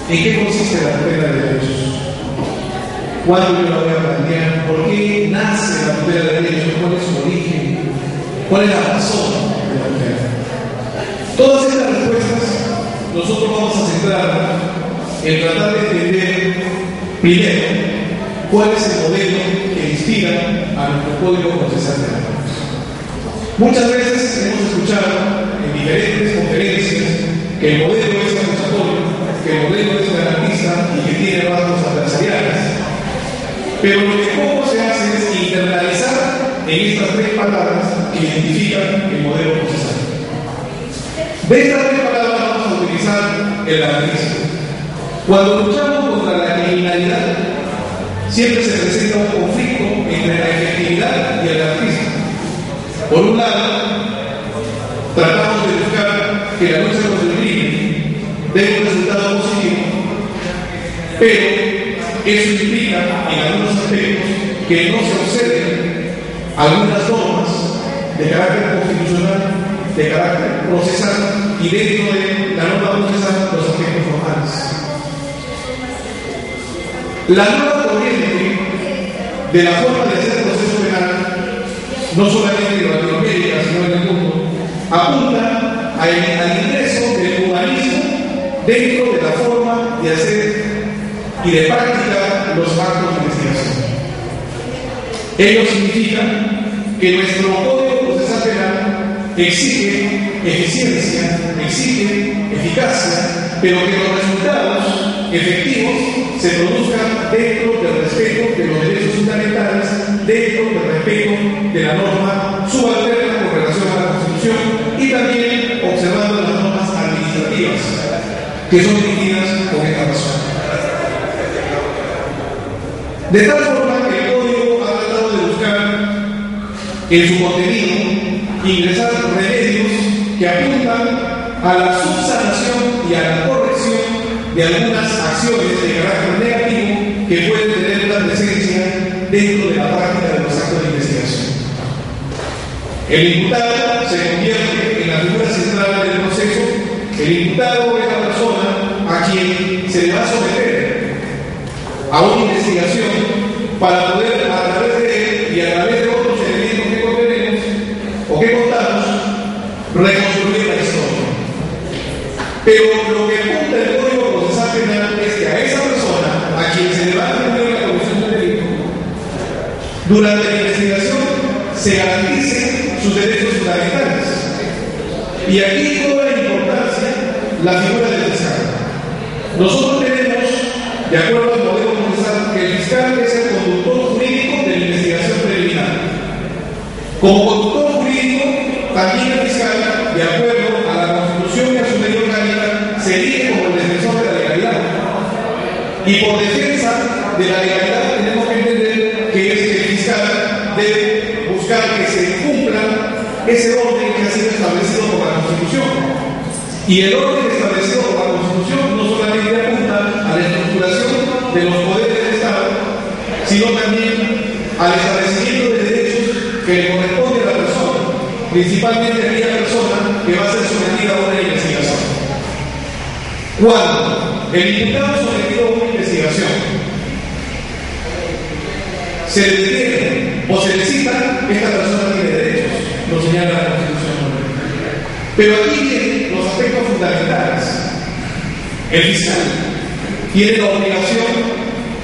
¿En qué consiste la tutela de derechos? ¿Cuándo yo la voy a plantear? ¿Por qué nace la tutela de derechos? ¿Cuál es su origen? ¿Cuál es la razón de la tutela? Todas estas respuestas nosotros vamos a centrar en tratar de entender primero cuál es el modelo que inspira a nuestro Código Procesal Penal. Muchas veces hemos escuchado en diferentes conferencias que el modelo es acusatorio, que el modelo es garantista y que tiene rasgos adversariales. Pero lo que poco se hace es internalizar en estas tres palabras que identifican el modelo procesal. De estas tres palabras vamos a utilizar el garantismo. Cuando luchamos contra la criminalidad, siempre se presenta un conflicto entre la efectividad y el garantismo. Por un lado, tratamos de buscar que la lucha contra el crimen dé un resultado positivo, pero eso implica en algunos aspectos que no se observen algunas normas de carácter constitucional, de carácter procesal y dentro de la norma procesal los aspectos formales. La nueva corriente de la forma de hacer proceso penal, no solamente en Latinoamérica, sino en el mundo, apunta al ingreso del humanismo dentro de la forma de hacer y de practicar los actos de investigación. Ello significa que nuestro Código Procesal Penal exige eficiencia, exige eficacia, pero que los resultados efectivos se produzcan dentro del respeto de los derechos fundamentales, dentro del respeto de la norma subalterna con relación a la Constitución y también observando las normas administrativas que son dirigidas con esta razón. De tal forma que el Código ha tratado de buscar en su contenido ingresar remedios que apuntan a la subsanación y a la corrección de algunas acciones de carácter negativo que pueden tener una presencia dentro de la práctica de los actos de investigación. El imputado se convierte en la figura central del proceso. El imputado es la persona a quien se le va a someter a una investigación para poder, a través de él y a través de otros elementos que contenemos o que contamos, reconstruir la historia. Pero lo que apunta el Código Procesal Penal es que a esa persona a quien se le va a atribuir la comisión del delito, durante la investigación se garanticen sus derechos fundamentales. Y aquí cobra importancia la figura del fiscal. Nosotros tenemos, de acuerdo al modelo procesal, que el fiscal es el conductor jurídico de la investigación preliminar. Como conductor jurídico, también el fiscal, de acuerdo a la Constitución y a su ley orgánica, se elige como el defensor de la legalidad. Y por defensa de la legalidad tenemos que entender que es que el fiscal debe buscar que se cumpla ese orden que ha sido establecido por la Constitución. Y el orden establecido por la Constitución no solamente apunta a la estructuración de los poderes del Estado, sino también al establecimiento de derechos que le corresponde a la persona, principalmente a aquella persona que va a ser sometida a una investigación. Cuando el imputado sometido a una investigación se le detiene o se le cita, esta persona tiene derechos, lo señala la Constitución. Pero aquí vienen los aspectos fundamentales. El fiscal tiene la obligación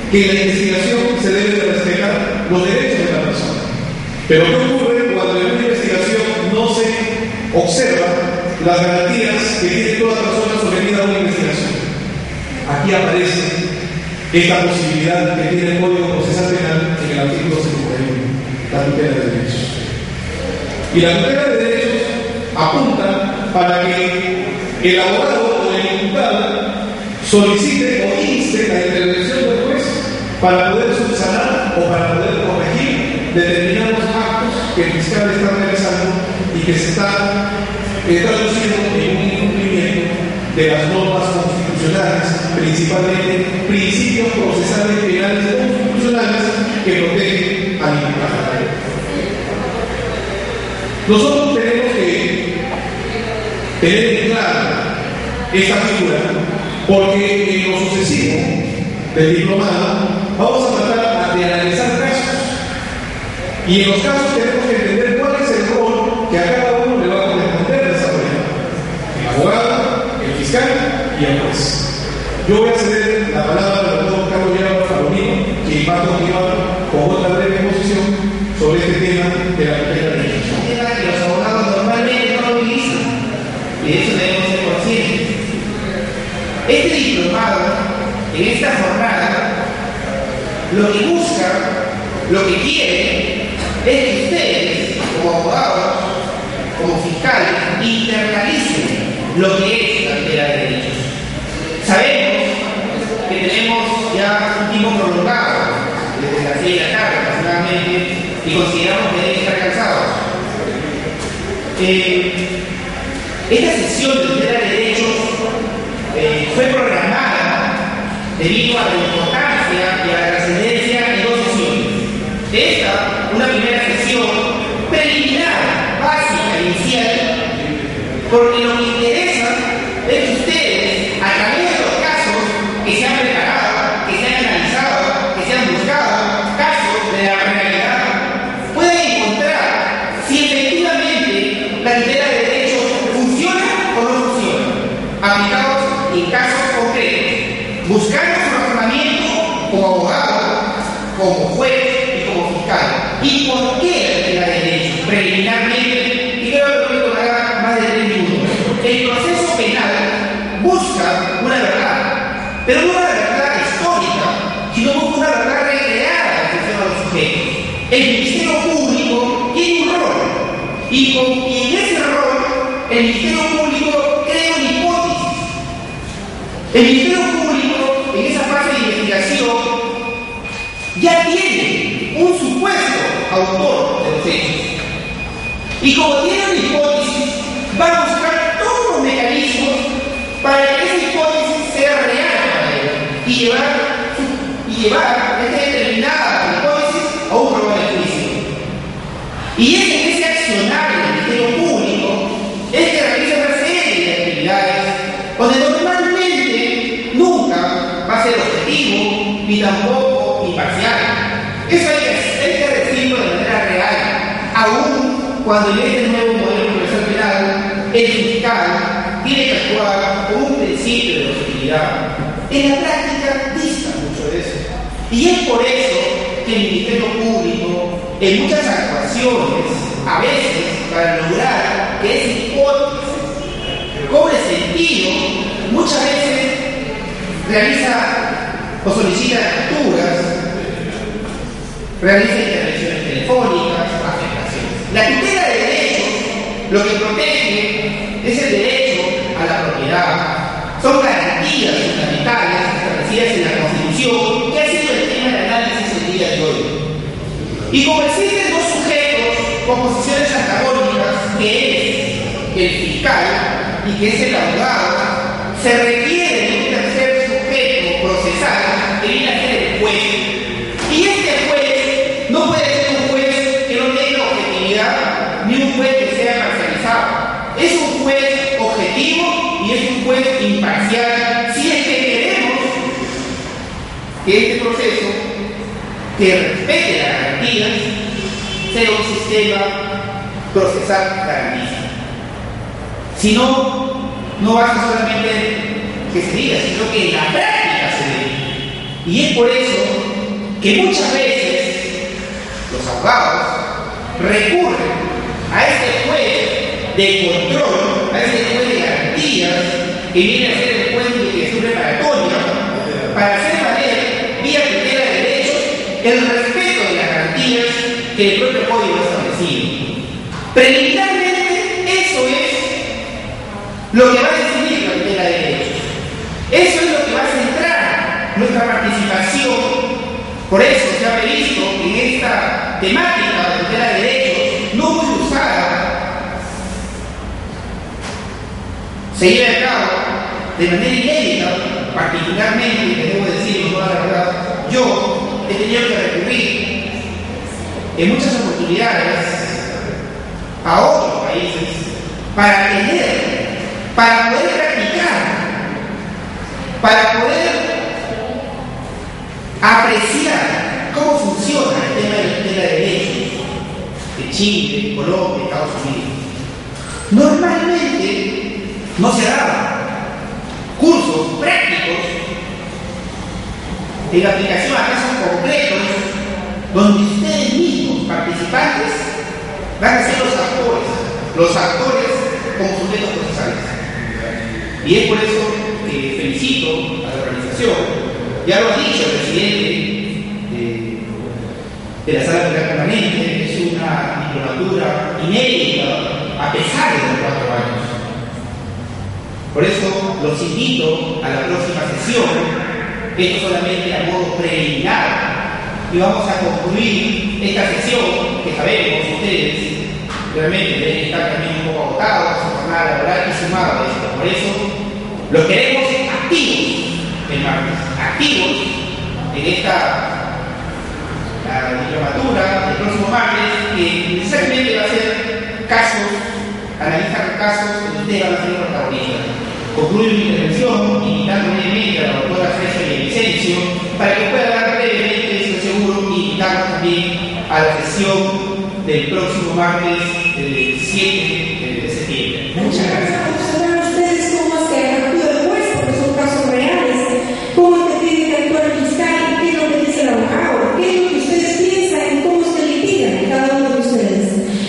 que en la investigación se debe de respetar los derechos de la persona. Pero ¿qué ocurre cuando en una investigación no se observa las garantías que tiene toda persona sometida a una investigación? Aquí aparece esta posibilidad que tiene el Código Procesal Penal en el artículo 71, la tutela de derechos. Y la tutela de derechos apunta para que el abogado o el imputado solicite o inste la intervención del juez para poder subsanar o para poder corregir determinados actos que el fiscal está realizando y que se está traduciendo en un incumplimiento de las normas constitucionales, principalmente principios procesales penales constitucionales que protegen al imputado. Nosotros tenemos que tener en claro esta figura, porque en lo sucesivo del diplomado, vamos a tratar de analizar casos. Y en los casos tenemos que entender cuál es el rol que a cada uno le va a corresponder desarrollar. El abogado, el fiscal y el juez. Yo voy a ceder la palabra al doctor Carlos Guillermo Carolino, que va a continuar con otra breve exposición sobre este tema de la tutela de derechos. Un tema que los abogados normalmente no lo utilizan, y de eso debemos ser conscientes. Este diplomado, en esta jornada, lo que busca, lo que quiere, es que ustedes, como abogados, como fiscales, internalicen lo que es la tutela de derechos. Sabemos que tenemos ya un tiempo prolongado, desde las 6 de la tarde aproximadamente, y consideramos que deben estar cansados. Esta sesión de tutela de derechos fue programada debido a la importancia y a la trascendencia en 2 sesiones. Esta, una primera sesión preliminar, básica, inicial, porque lo que interesa es que ustedes, a través de los casos que se han preparado, que se han analizado, que se han buscado, casos de la realidad, pueden encontrar si efectivamente la tutela de derechos funciona o no funciona, aplicados en casos concretos, buscando su razonamiento como abogado, como juez y como fiscal. ¿Y por qué la tutela de derechos? Preliminarmente, y creo que puedo tomar más de 3 minutos. El proceso penal busca una verdad, pero no una verdad histórica, sino una verdad recreada en función a los sujetos. El Ministerio Público tiene un rol, y en ese rol, el Ministerio Público crea una hipótesis. El Ministerio Público, en esa fase de investigación, ya tiene un supuesto autor de los hechos. Y como tiene una hipótesis, va a buscar todos los mecanismos para que esa hipótesis sea real para él y llevar esta determinada hipótesis a un probable juicio. Y es en ese accionario del Ministerio Público es que realiza una serie de actividades donde normalmente nunca va a ser objetivo ni tampoco imparcial. Eso hay que decirlo de manera real, aún cuando en este nuevo modelo procesal penal el fiscal tiene que actuar con un principio de objetividad. En la práctica dista mucho de eso. Y es por eso que el Ministerio Público, en muchas actuaciones, a veces, para lograr que esa hipótesis cobre sentido, muchas veces realiza o solicita capturas, realiza intervenciones telefónicas, afectaciones. La tutela de derechos lo que protege es el derecho a la propiedad. Son garantías fundamentales establecidas en la Constitución, que ha sido el tema de análisis el día de hoy. Y como existen 2 sujetos con posiciones antagónicas, que es el fiscal y que es el abogado, se requiere de un tercer sujeto procesal que viene a ser el juez. Y este juez no puede ser un juez que no tenga objetividad ni un juez que sea parcializado. Es un juez objetivo y es un juez imparcial si es que queremos que este proceso, que respete las garantías, sea un sistema procesal garantista. Si no, no basta solamente que se diga, sino que en la práctica se dé. Y es por eso que muchas veces los abogados recurren a este juez de control, a este juez de garantías, que viene a ser el juez de investigación preparatoria, para hacer valer, vía tutela de derechos, el respeto de las garantías que el propio código ha establecido. Preliminarmente, eso es lo que va a definir la tutela de derechos. Eso es lo que va a centrar nuestra participación. Por eso se ha previsto en esta temática de tutela de derechos, no muy usada, se lleve a cabo de manera inédita, particularmente, y debo decirlo toda la verdad, yo he tenido que recurrir en muchas oportunidades a otros países para atender, para poder practicar, para poder Normalmente no se daban cursos prácticos en aplicación a casos concretos donde ustedes mismos, participantes, van a ser los actores como sujetos procesales. Y es por eso que felicito a la organización. Ya lo ha dicho el presidente de la Sala Federal Permanente, es una diplomatura inédita a pesar de los 4 años. Por eso los invito a la próxima sesión, esto solamente a modo preliminar, y vamos a concluir esta sesión que sabemos ustedes realmente deben estar también un poco agotados, su jornada laboral y sumado a esto. Por eso los queremos activos el martes, activos en esta diplomatura del próximo martes, que necesariamente va a ser casos, analizar casos que ustedes van a ser protagonistas. Concluyo mi intervención invitando brevemente a la doctora César y Vicencio para que pueda dar brevemente, estoy seguro, y invitarnos también a la sesión del próximo martes 7 de septiembre. Muchas gracias. Observar ustedes cómo es que actúa el juez, porque son casos reales, cómo es que tiene que actuar el fiscal, qué es lo que dice el abogado, qué es lo que ustedes piensan y cómo es que litigan cada uno de ustedes.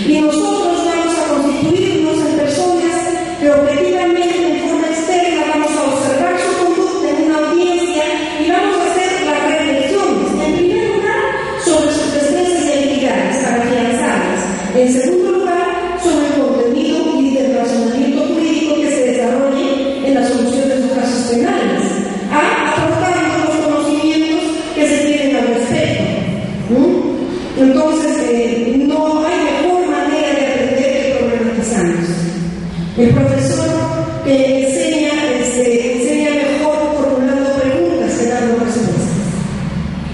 Y nosotros vamos a constituirnos en personas que objetivamente, en forma externa, vamos a observar su conducta en una audiencia y vamos a hacer las reflexiones. En primer lugar, sobre sus destrezas y habilidades para afianzarlas. En segundo lugar, sobre el contenido y el razonamiento jurídico que se desarrolle en la solución de sus casos penales, aportando los conocimientos que se tienen al respecto. Entonces, no hay mejor manera de aprender que problematizándose. El profesor que enseña mejor formulando preguntas que dando respuestas.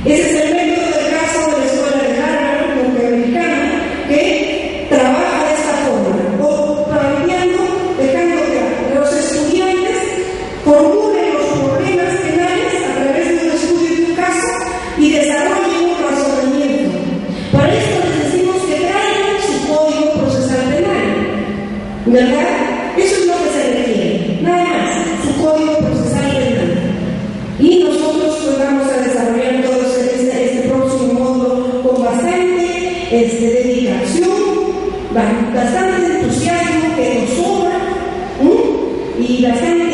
Ese es el método del caso de la escuela de Harvard norteamericana, que trabaja de esta forma, o planteando, dejando que los estudiantes formulen los problemas penales a través de un estudio de un caso y desarrollen un razonamiento. Para esto les decimos que traigan su código procesal penal, ¿verdad? Eso es lo que se requiere, nada más, su código procesal penal. Y nosotros pues vamos a desarrollar todo este próximo módulo con bastante dedicación, bastante entusiasmo que nos sobra y bastante